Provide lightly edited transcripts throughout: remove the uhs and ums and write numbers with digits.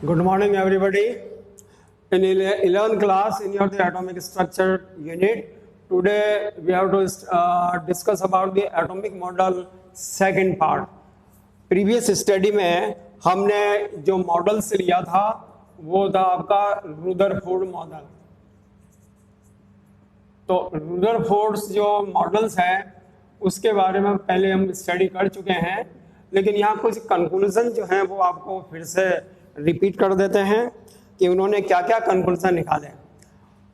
Good morning, everybody. In 11th class, in your the atomic structure unit, today we have to discuss about the atomic model second part. Previous study में हमने जो models लिया था वो था आपका Rutherford model. तो रुदरफोर्ड्स जो मॉडल्स हैं उसके बारे में पहले हम स्टडी कर चुके हैं, लेकिन यहाँ कुछ कंक्लूजन जो हैं वो आपको फिर से रिपीट कर देते हैं कि उन्होंने क्या क्या कंक्लूजन निकाले.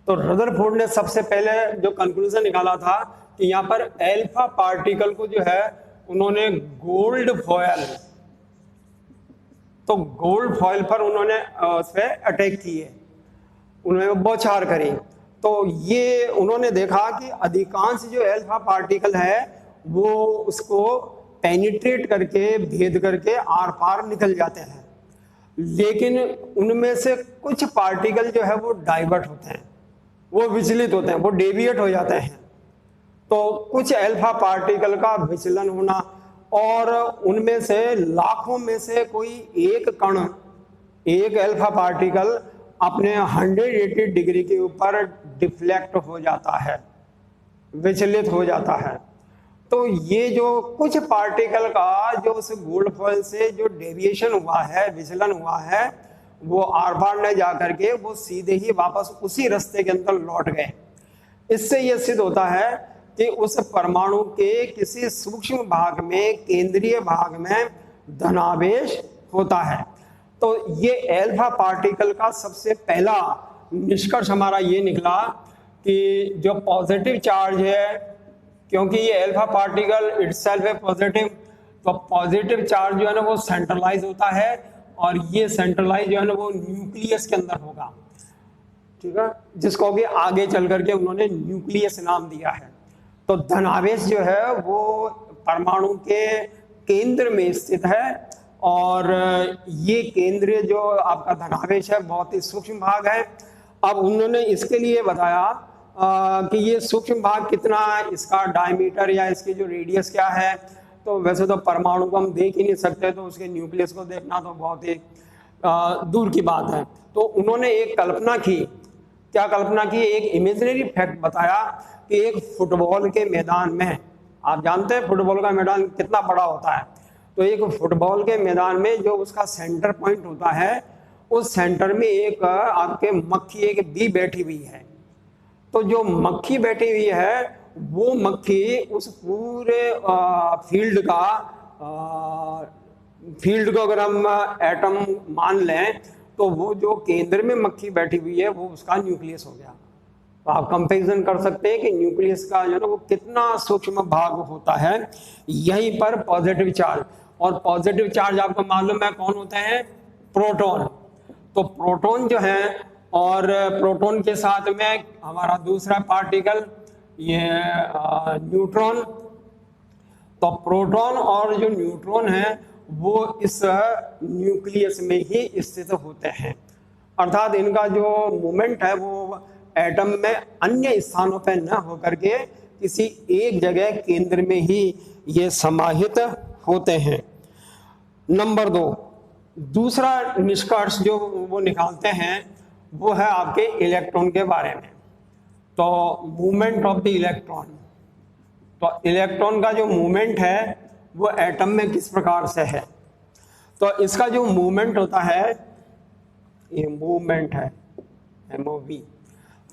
तो रुदरफोर्ड ने सबसे पहले जो कंक्लूजन निकाला था कि यहाँ पर अल्फा पार्टिकल को जो है उन्होंने गोल्ड फॉयल, तो गोल्ड फॉयल पर उन्होंने उस पर अटैक किए, उन्होंने बौछार करी. तो ये उन्होंने देखा कि अधिकांश जो अल्फा पार्टिकल है वो उसको पेनिट्रेट करके भेद करके आर पार निकल जाते हैं, लेकिन उनमें से कुछ पार्टिकल जो है वो डाइवर्ट होते हैं, वो विचलित होते हैं, वो डेविएट हो जाते हैं. तो कुछ अल्फा पार्टिकल का विचलन होना और उनमें से लाखों में से कोई एक कण, एक अल्फा पार्टिकल अपने 180 डिग्री के ऊपर डिफ्लेक्ट हो जाता है, विचलित हो जाता है. तो ये जो कुछ पार्टिकल का जो उस गोल्ड फॉयल से जो डेविएशन हुआ है, विचलन हुआ है, वो आर पार न जा करके वो सीधे ही वापस उसी रास्ते के अंदर लौट गए. इससे ये सिद्ध होता है कि उस परमाणु के किसी सूक्ष्म भाग में, केंद्रीय भाग में धनावेश होता है. तो ये अल्फा पार्टिकल का सबसे पहला निष्कर्ष हमारा ये निकला कि जो पॉजिटिव चार्ज है, क्योंकि ये अल्फा पार्टिकल इटसेल्फ है पॉजिटिव, तो पॉजिटिव चार्ज जो है ना वो सेंट्रलाइज होता है और ये सेंट्रलाइज जो है ना वो न्यूक्लियस के अंदर होगा, ठीक है, जिसको कि आगे चल करके उन्होंने न्यूक्लियस नाम दिया है. तो धनावेश जो है वो परमाणु के केंद्र में स्थित है और ये केंद्रीय जो आपका धनावेश है बहुत ही सूक्ष्म भाग है. अब उन्होंने इसके लिए बताया कि ये सूक्ष्म भाग कितना, इसका डायमीटर या इसकी जो रेडियस क्या है. तो वैसे तो परमाणु को हम देख ही नहीं सकते, तो उसके न्यूक्लियस को देखना तो बहुत ही दूर की बात है. तो उन्होंने एक कल्पना की. क्या कल्पना की? एक इमेजिनरी फैक्ट बताया कि एक फुटबॉल के मैदान में, आप जानते हैं फुटबॉल का मैदान कितना बड़ा होता है, तो एक फुटबॉल के मैदान में जो उसका सेंटर पॉइंट होता है, उस सेंटर में एक आपके मक्खी, एक बी बैठी हुई है. तो जो मक्खी बैठी हुई है वो मक्खी उस पूरे फील्ड को अगर हम एटम मान लें तो वो जो केंद्र में मक्खी बैठी हुई है वो उसका न्यूक्लियस हो गया. तो आप कंपैरिजन कर सकते हैं कि न्यूक्लियस का जो है ना वो कितना सूक्ष्म भाग होता है. यहीं पर पॉजिटिव चार्ज, और पॉजिटिव चार्ज आपको मालूम है कौन होते हैं? प्रोटॉन. तो प्रोटॉन जो है, और प्रोटॉन के साथ में हमारा दूसरा पार्टिकल ये न्यूट्रॉन. तो प्रोटॉन और जो न्यूट्रॉन है वो इस न्यूक्लियस में ही स्थित होते हैं, अर्थात इनका जो मूवमेंट है वो एटम में अन्य स्थानों पर न होकर के किसी एक जगह केंद्र में ही ये समाहित होते हैं. नंबर 2, दूसरा निष्कर्ष जो वो निकालते हैं वो है आपके इलेक्ट्रॉन के बारे में. तो मूवमेंट ऑफ द इलेक्ट्रॉन, तो इलेक्ट्रॉन का जो मूवमेंट है वो एटम में किस प्रकार से है. तो इसका जो मूवमेंट होता है, ये मूवमेंट है MOV,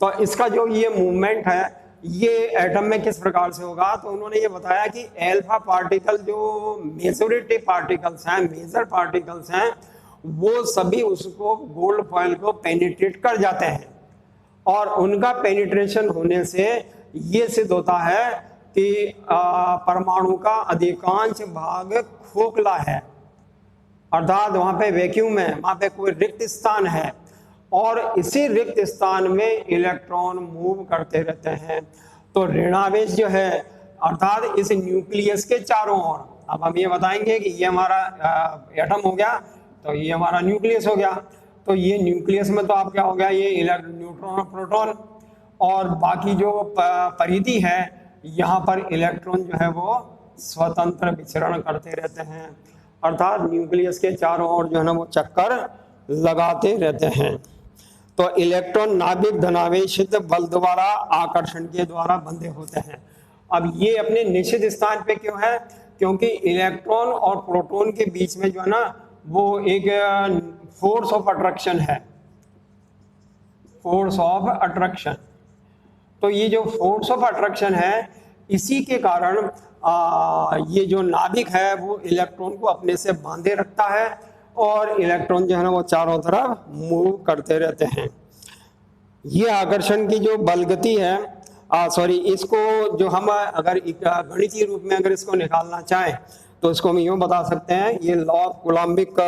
तो इसका जो ये मूवमेंट है ये एटम में किस प्रकार से होगा. तो उन्होंने ये बताया कि अल्फा पार्टिकल जो मेजॉरिटी पार्टिकल्स हैं, मेजर पार्टिकल्स हैं, वो सभी उसको गोल्ड फॉयल को पेनिट्रेट कर जाते हैं और उनका पेनिट्रेशन होने से ये सिद्ध होता है कि परमाणु का अधिकांश भाग खोखला है, अर्थात वहाँ पे वैक्यूम है, वहाँ पे कोई रिक्त स्थान है और इसी रिक्त स्थान में इलेक्ट्रॉन मूव करते रहते हैं. तो ऋणावेश जो है अर्थात इस न्यूक्लियस के चारों ओर, अब हम ये बताएंगे कि ये हमारा एटम हो गया, तो ये हमारा न्यूक्लियस हो गया. तो ये न्यूक्लियस में तो आप क्या हो गया, ये न्यूट्रॉन और प्रोटॉन, और बाकी जो परिधि है यहाँ पर इलेक्ट्रॉन जो है वो स्वतंत्र विचरण करते रहते हैं, अर्थात न्यूक्लियस के चारों ओर जो है ना वो चक्कर लगाते रहते हैं। तो इलेक्ट्रॉन नाभिक धनावेशित बल द्वारा आकर्षण के द्वारा बंधे होते हैं। अब ये अपने निश्चित स्थान पे क्यों है? क्योंकि इलेक्ट्रॉन और प्रोटॉन के बीच में जो है ना वो एक फोर्स ऑफ अट्रैक्शन है, फोर्स ऑफ अट्रैक्शन। तो ये जो फोर्स ऑफ अट्रैक्शन है इसी के कारण ये जो नाभिक है वो इलेक्ट्रॉन को अपने से बांधे रखता है और इलेक्ट्रॉन जो है ना वो चारों तरफ मूव करते रहते हैं। ये आकर्षण की जो बल गति है, इसको जो हम अगर गणितीय रूप में अगर इसको निकालना चाहें तो इसको हम यूँ बता सकते हैं, ये लॉ ऑफ कूलम्बिक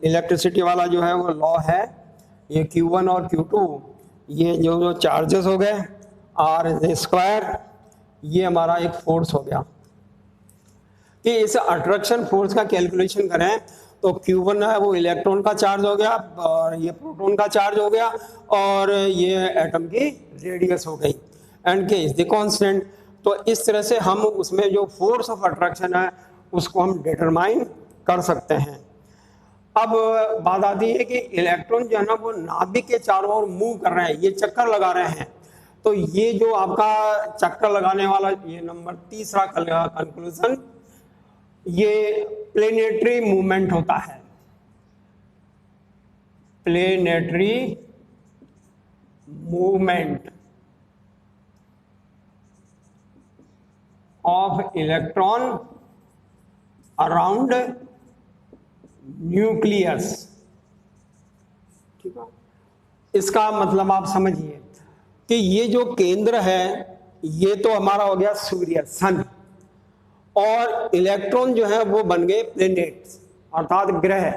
इलेक्ट्रिसिटी वाला जो है वो लॉ है। ये Q1 और Q2 ये जो चार्जेस हो गए R², ये हमारा एक फोर्स हो गया। कि इस अट्रैक्शन फोर्स का कैलकुलेशन करें तो Q1 है वो इलेक्ट्रॉन का चार्ज हो गया और ये प्रोटॉन का चार्ज हो गया और ये एटम की रेडियस हो गई, एंड के इज द कांस्टेंट। तो इस तरह से हम उसमें जो फोर्स ऑफ अट्रैक्शन है उसको हम डिटरमाइन कर सकते हैं। अब बात आती है कि इलेक्ट्रॉन जो है ना वो नाभिक के चारों ओर मूव कर रहे हैं, ये चक्कर लगा रहे हैं। तो ये जो आपका चक्कर लगाने वाला ये नंबर 3 कंक्लूजन, ये प्लेनेटरी मूवमेंट होता है। Planetary movement of electron around nucleus. ठीक है, इसका मतलब आप समझिए कि ये जो केंद्र है ये तो हमारा हो गया सूर्य, सन, और इलेक्ट्रॉन जो है वो बन गए प्लेनेट्स अर्थात ग्रह।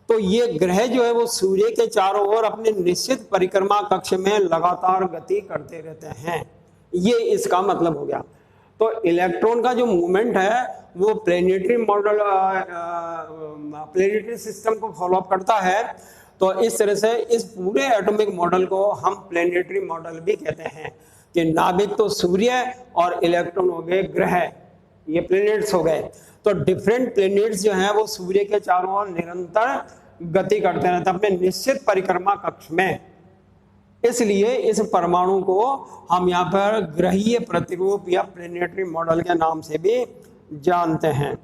तो ये ग्रह जो है वो सूर्य के चारों ओर अपने निश्चित परिक्रमा कक्ष में लगातार गति करते रहते हैं, ये इसका मतलब हो गया। तो इलेक्ट्रॉन का जो मूवमेंट है वो प्लेनेटरी मॉडल, प्लेनेटरी सिस्टम को फॉलो अप करता है। तो इस तरह से इस पूरे एटॉमिक मॉडल को हम प्लेनेटरी मॉडल भी कहते हैं कि नाभिक तो सूर्य और इलेक्ट्रॉन हो गए ग्रह, ये प्लेनेट्स हो गए। तो डिफरेंट प्लेनेट्स जो हैं वो सूर्य के चारों ओर निरंतर गति करते रहते हैं अपने निश्चित परिक्रमा कक्ष में। इसलिए इस परमाणु को हम यहाँ पर ग्रहीय प्रतिरूप या प्लेनेटरी मॉडल के नाम से भी जानते हैं।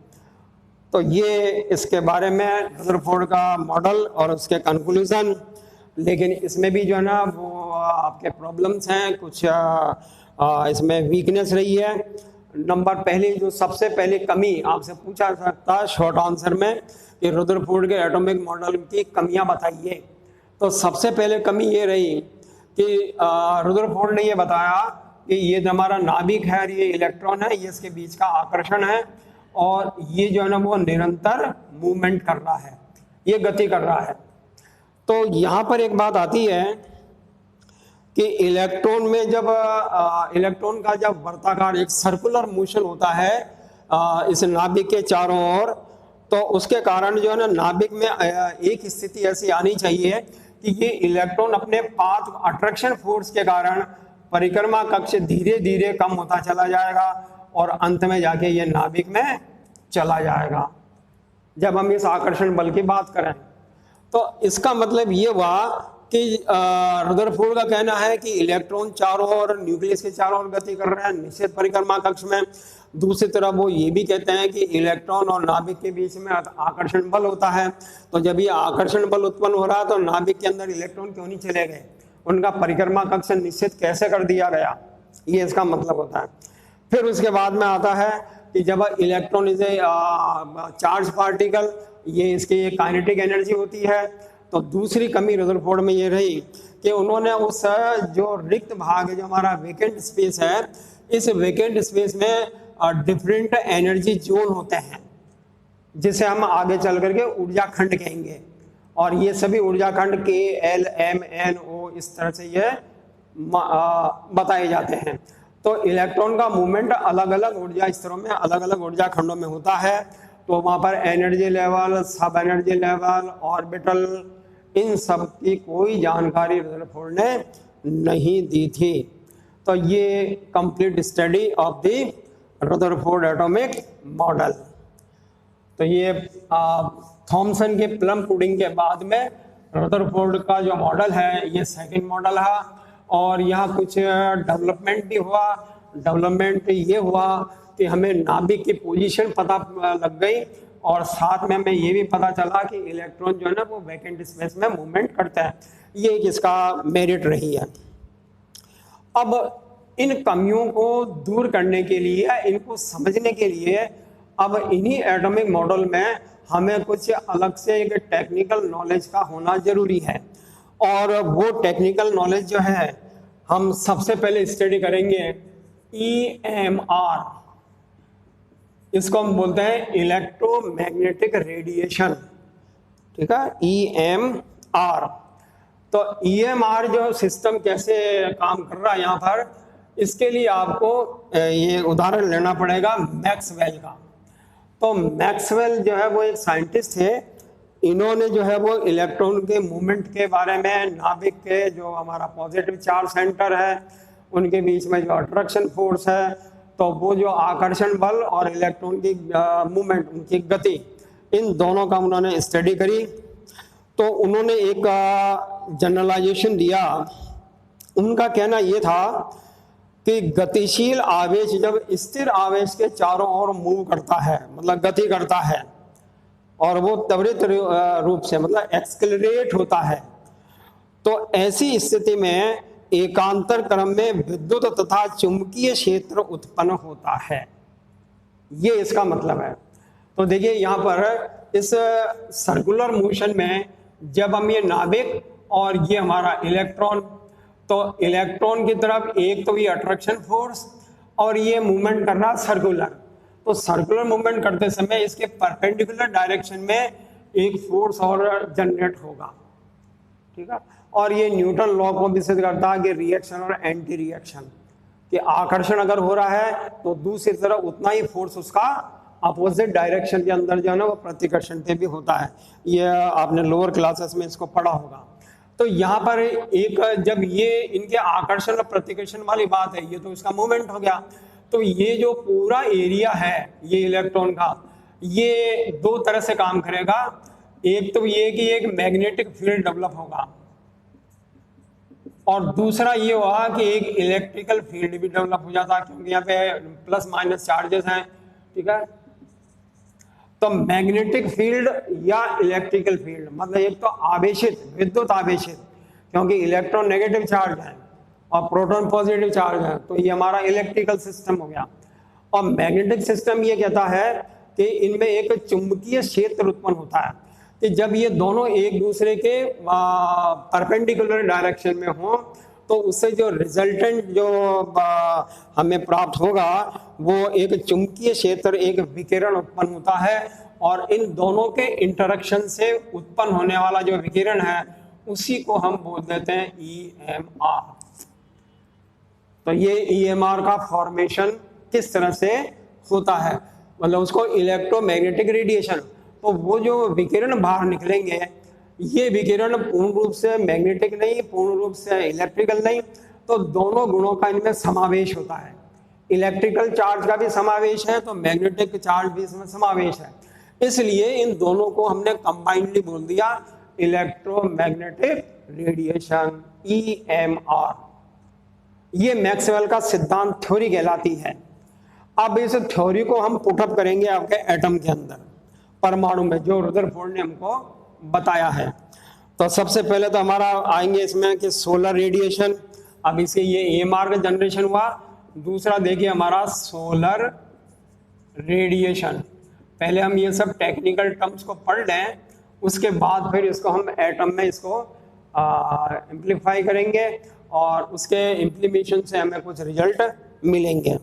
तो ये इसके बारे में रदरफोर्ड का मॉडल और उसके कंक्लूजन। लेकिन इसमें भी जो है ना वो आपके प्रॉब्लम्स हैं, कुछ इसमें वीकनेस रही है। नंबर पहली जो सबसे पहले कमी आपसे पूछा सकता है शॉर्ट आंसर में कि रदरफोर्ड के एटॉमिक मॉडल की कमियां बताइए, तो सबसे पहले कमी ये रही कि रदरफोर्ड ने ये बताया कि ये हमारा नाभिक है और ये इलेक्ट्रॉन है, ये इसके बीच का आकर्षण है और ये जो है ना वो निरंतर मूवमेंट कर रहा है, ये गति कर रहा है। तो यहाँ पर एक बात आती है कि इलेक्ट्रॉन में जब इलेक्ट्रॉन का जब वर्ताकार एक सर्कुलर मोशन होता है इस नाभिक के चारों ओर, तो उसके कारण जो है ना नाभिक में एक स्थिति ऐसी आनी चाहिए कि ये इलेक्ट्रॉन अपने पाथ अट्रैक्शन फोर्स के कारण परिक्रमा कक्ष धीरे धीरे कम होता चला जाएगा और अंत में जाके ये नाभिक में चला जाएगा जब हम इस आकर्षण बल की बात करें। तो इसका मतलब ये हुआ कि रदरफोर्ड का कहना है कि इलेक्ट्रॉन चारों ओर न्यूक्लियस के चारों ओर गति कर रहे हैं निश्चित परिक्रमा कक्ष में। दूसरी तरफ वो ये भी कहते हैं कि इलेक्ट्रॉन और नाभिक के बीच में आकर्षण बल होता है। तो जब ये आकर्षण बल उत्पन्न हो रहा है तो नाभिक के अंदर इलेक्ट्रॉन क्यों नहीं चले गए, उनका परिक्रमा कक्ष निश्चित कैसे कर दिया गया, ये इसका मतलब होता है। फिर उसके बाद में आता है कि जब electron is a charge particle, ये इसकी काइनेटिक एनर्जी होती है। तो दूसरी कमी रदरफोर्ड में ये रही कि उन्होंने उस जो रिक्त भाग जो हमारा वेकेंट स्पेस है, इस वेकेंट स्पेस में डिफरेंट एनर्जी जोन होते हैं जिसे हम आगे चल करके ऊर्जा खंड कहेंगे। और ये सभी ऊर्जा खंड K, L, M, N, O इस तरह से ये बताए जाते हैं। तो इलेक्ट्रॉन का मूवमेंट अलग अलग ऊर्जा स्तरों में अलग अलग ऊर्जा खंडों में होता है। तो वहाँ पर एनर्जी लेवल, सब एनर्जी लेवल, ऑर्बिटल, इन सब की कोई जानकारी रदरफोर्ड ने नहीं दी थी। तो ये complete study of the Rutherford atomic model. तो ये थॉमसन के प्लम पुडिंग के बाद में रदरफोर्ड का जो मॉडल है ये सेकंड मॉडल है। और यहाँ कुछ डेवलपमेंट भी हुआ। डेवलपमेंट ये हुआ कि हमें नाभिक की पोजीशन पता लग गई और साथ में हमें ये भी पता चला कि इलेक्ट्रॉन जो है ना वो वैकेंट स्पेस में मूवमेंट करता है। ये एक इसका मेरिट रही है। अब इन कमियों को दूर करने के लिए, इनको समझने के लिए अब इन्हीं एटॉमिक मॉडल में हमें कुछ अलग से एक टेक्निकल नॉलेज का होना जरूरी है। और वो टेक्निकल नॉलेज जो है हम सबसे पहले स्टडी करेंगे EMR। इसको हम बोलते हैं इलेक्ट्रोमैग्नेटिक रेडिएशन, ठीक है, EMR। तो EMR जो सिस्टम कैसे काम कर रहा है यहाँ पर, इसके लिए आपको ये उदाहरण लेना पड़ेगा मैक्सवेल का। तो मैक्सवेल जो है वो एक साइंटिस्ट थे। इन्होंने जो है वो इलेक्ट्रॉन के मूवमेंट के बारे में, नाभिक के जो हमारा पॉजिटिव चार्ज सेंटर है उनके बीच में जो अट्रैक्शन फोर्स है, तो वो जो आकर्षण बल और इलेक्ट्रॉन की मूवमेंट, उनकी गति, इन दोनों का उन्होंने स्टडी करी। तो उन्होंने एक जनरलाइजेशन दिया। उनका कहना ये था कि गतिशील आवेश जब स्थिर आवेश के चारों ओर मूव करता है, मतलब गति करता है, और वो त्वरित रूप से मतलब एक्सेलरेट होता है, तो ऐसी स्थिति में एकांतर क्रम में विद्युत तथा चुंबकीय क्षेत्र उत्पन्न होता है। ये इसका मतलब है। तो देखिए यहाँ पर इस सर्कुलर मोशन में जब हम ये नाभिक और ये हमारा इलेक्ट्रॉन, तो इलेक्ट्रॉन की तरफ एक तो ये अट्रैक्शन फोर्स और ये मूवमेंट कर रहा सर्कुलर। तो सर्कुलर मूवमेंट करते समय इसके परपेंडिकुलर डायरेक्शन में एक फोर्स और जनरेट होगा, ठीक है। और ये न्यूटन लॉ को भी सिद्ध करता है कि रिएक्शन और एंटी रिएक्शन, कि आकर्षण अगर हो रहा है तो दूसरी तरफ उतना ही फोर्स उसका अपोजिट डायरेक्शन के अंदर जो है ना वो प्रतिकर्षण पे भी होता है। ये आपने लोअर क्लासेस में इसको पढ़ा होगा। तो यहाँ पर एक जब ये इनके आकर्षण और प्रतिकर्षण वाली बात है, ये तो इसका मूवमेंट हो गया। तो ये जो पूरा एरिया है ये इलेक्ट्रॉन का, ये दो तरह से काम करेगा। एक तो ये कि एक मैग्नेटिक फील्ड डेवलप होगा, और दूसरा ये हुआ कि एक इलेक्ट्रिकल फील्ड भी डेवलप हो जाता है, क्योंकि यहाँ पे प्लस माइनस चार्जेस हैं, ठीक है। तो मैग्नेटिक फील्ड या इलेक्ट्रिकल फील्ड मतलब एक तो आवेशित, विद्युत आवेशित, क्योंकि इलेक्ट्रॉन नेगेटिव चार्ज है और प्रोटॉन पॉजिटिव चार्ज है, तो ये हमारा इलेक्ट्रिकल सिस्टम हो गया। और मैग्नेटिक सिस्टम ये कहता है कि इनमें एक चुंबकीय क्षेत्र उत्पन्न होता है कि जब ये दोनों एक दूसरे के परपेंडिकुलर डायरेक्शन में हो, तो उससे जो रिजल्टेंट जो हमें प्राप्त होगा वो एक चुंबकीय क्षेत्र, एक विकिरण उत्पन्न होता है। और इन दोनों के इंटरेक्शन से उत्पन्न होने वाला जो विकिरण है उसी को हम बोल देते हैं EMR। तो ये EMR का फॉर्मेशन किस तरह से होता है, मतलब उसको इलेक्ट्रोमैग्नेटिक रेडिएशन। तो वो जो विकिरण बाहर निकलेंगे, ये विकिरण पूर्ण रूप से मैग्नेटिक नहीं, पूर्ण रूप से इलेक्ट्रिकल नहीं, तो दोनों गुणों का इनमें समावेश होता है। इलेक्ट्रिकल चार्ज का भी समावेश है, तो मैग्नेटिक चार्ज भी इसमें समावेश है। इसलिए इन दोनों को हमने कंबाइंडली बोल दिया इलेक्ट्रोमैग्नेटिक रेडिएशन, EMR। ये मैक्सवेल का सिद्धांत थ्योरी कहलाती है। अब इस थ्योरी को हम पुटअप करेंगे आपके एटम के अंदर, परमाणु में, जो रदरफोर्ड ने हमको बताया है। तो सबसे पहले तो हमारा आएंगे इसमें कि सोलर रेडिएशन। अब इसके ये EMR का जनरेशन हुआ। दूसरा देखिए हमारा सोलर रेडिएशन। पहले हम ये सब टेक्निकल टर्म्स को पढ़ लें, उसके बाद फिर इसको हम एटम में इसको एम्प्लीफाई करेंगे और उसके इम्प्लीमेशन से हमें कुछ रिजल्ट मिलेंगे।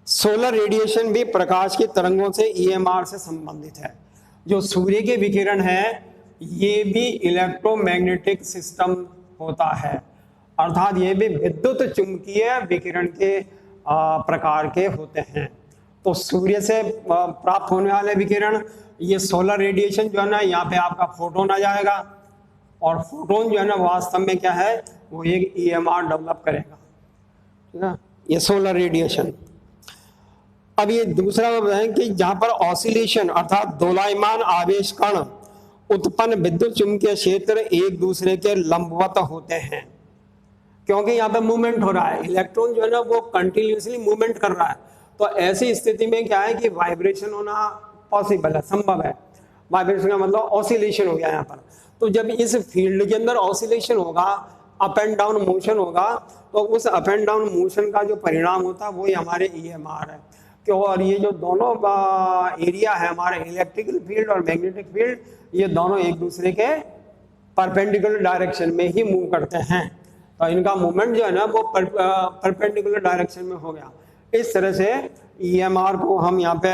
सोलर रेडिएशन भी प्रकाश की तरंगों से EMR से संबंधित है। जो सूर्य के विकिरण है ये भी इलेक्ट्रोमैग्नेटिक सिस्टम होता है, अर्थात ये भी विद्युत चुंबकीय विकिरण के प्रकार के होते हैं। तो सूर्य से प्राप्त होने वाले विकिरण, ये सोलर रेडिएशन जो है ना, यहाँ पे आपका फोटोन आ जाएगा, और फोटोन जो है ना वास्तव में क्या है, वो एक EMR डेवलप करेगा, ठीक है, ये सोलर रेडिएशन। अब ये दूसरा है कि जहां पर ऑसिलेशन अर्थात दोलायमान आवेश कण उत्पन्न विद्युत चुंबकीय क्षेत्र एक दूसरे के लंबवत होते हैं, क्योंकि यहाँ पे मूवमेंट हो रहा है, इलेक्ट्रॉन जो है ना वो कंटिन्यूसली मूवमेंट कर रहा है। तो ऐसी स्थिति में क्या है कि वाइब्रेशन होना पॉसिबल है, संभव है। वाइब्रेशन का मतलब ऑसिलेशन हो गया यहाँ पर। तो जब इस फील्ड के अंदर ऑसिलेशन होगा, अप एंड डाउन मोशन होगा, तो उस अप एंड डाउन मोशन का जो परिणाम होता है वो ही हमारे EMR है। क्यों? और ये जो दोनों एरिया है हमारे इलेक्ट्रिकल फील्ड और मैग्नेटिक फील्ड, ये दोनों एक दूसरे के परपेंडिकुलर डायरेक्शन में ही मूव करते हैं। तो इनका मूवमेंट जो है ना वो परपेंडिकुलर डायरेक्शन में हो गया। इस तरह से EMR को हम यहाँ पे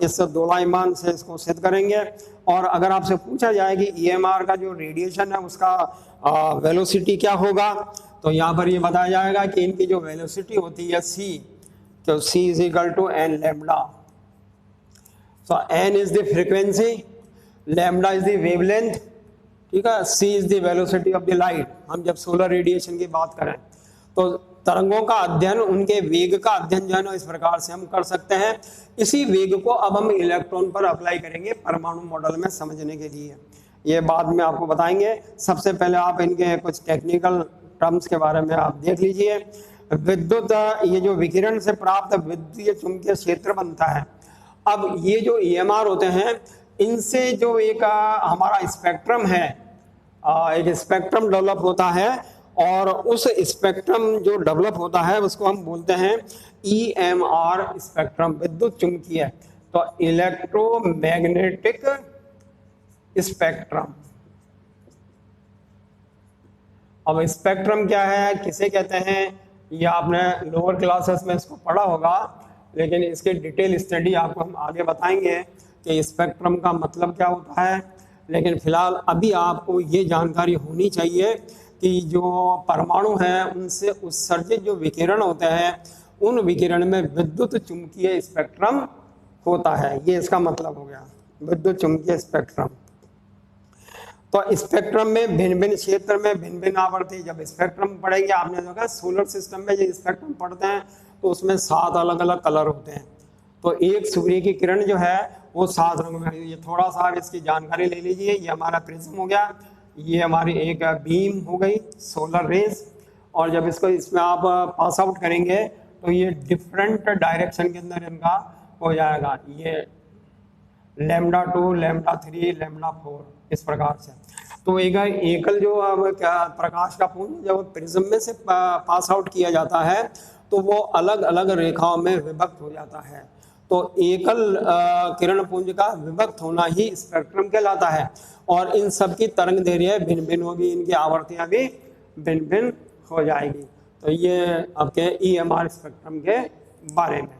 इस दोलायमान से इसको सिद्ध करेंगे। और अगर आपसे पूछा जाए कि EMR का जो रेडिएशन है उसका वेलोसिटी क्या होगा, तो यहाँ पर ये बताया जाएगा कि इनकी जो वेलोसिटी होती है c, तो c is equal to n lambda. So n is the frequency, lambda is the wavelength, ठीक है, c is the velocity of the light. हम जब सोलर रेडिएशन की बात करें तो तरंगों का अध्ययन, उनके वेग का अध्ययन जो है ना इस प्रकार से हम कर सकते हैं। इसी वेग को अब हम इलेक्ट्रॉन पर अप्लाई करेंगे परमाणु मॉडल में समझने के लिए, ये बाद में आपको बताएंगे। सबसे पहले आप इनके कुछ टेक्निकल टर्म्स के बारे में आप देख लीजिए। विद्युत, ये जो विकिरण से प्राप्त विद्युत चुंबकीय क्षेत्र बनता है। अब ये जो EMR होते हैं, इनसे जो एक हमारा स्पेक्ट्रम है, एक स्पेक्ट्रम डेवलप होता है, और उस स्पेक्ट्रम जो डेवलप होता है उसको हम बोलते हैं EMR स्पेक्ट्रम, विद्युत चुंबकीय, तो इलेक्ट्रोमैग्नेटिक स्पेक्ट्रम। अब स्पेक्ट्रम क्या है, किसे कहते हैं, ये आपने लोअर क्लासेस में इसको पढ़ा होगा, लेकिन इसके डिटेल स्टडी आपको हम आगे बताएंगे कि स्पेक्ट्रम का मतलब क्या होता है। लेकिन फिलहाल अभी आपको ये जानकारी होनी चाहिए कि जो परमाणु हैं उनसे उत्सर्जित जो विकिरण होते हैं, उन विकिरण में विद्युत चुंबकीय स्पेक्ट्रम होता है। ये इसका मतलब हो गया, विद्युत चुंबकीय स्पेक्ट्रम। तो स्पेक्ट्रम में भिन्न भिन्न क्षेत्र में भिन्न भिन्न आवर्ती, जब स्पेक्ट्रम पढ़ेंगे आपने देखा सोलर सिस्टम में जो स्पेक्ट्रम पढ़ते हैं तो उसमें 7 अलग अलग कलर होते हैं। तो एक सूर्य की किरण जो है वो 7 रंग में, ये थोड़ा सा आप इसकी जानकारी ले लीजिए। ये हमारा प्रिज्म हो गया, ये हमारी एक बीम हो गई सोलर रेज, और जब इसमें आप पास आउट करेंगे तो ये डिफरेंट डायरेक्शन के अंदर इनका हो जाएगा, ये λ2, λ3, λ4 इस प्रकार से। तो एक एकल जो क्या प्रकाश का पुंज जब प्रिज्म में से पास आउट किया जाता है तो वो अलग अलग रेखाओं में विभक्त हो जाता है। तो एकल किरण पुंज का विभक्त होना ही स्पेक्ट्रम कहलाता है, और इन सब की तरंग दैर्घ्य भिन्न भिन्न होगी, इनकी आवर्तियां भी भिन्न भिन्न हो जाएगी। तो ये आपके EMR स्पेक्ट्रम के बारे में।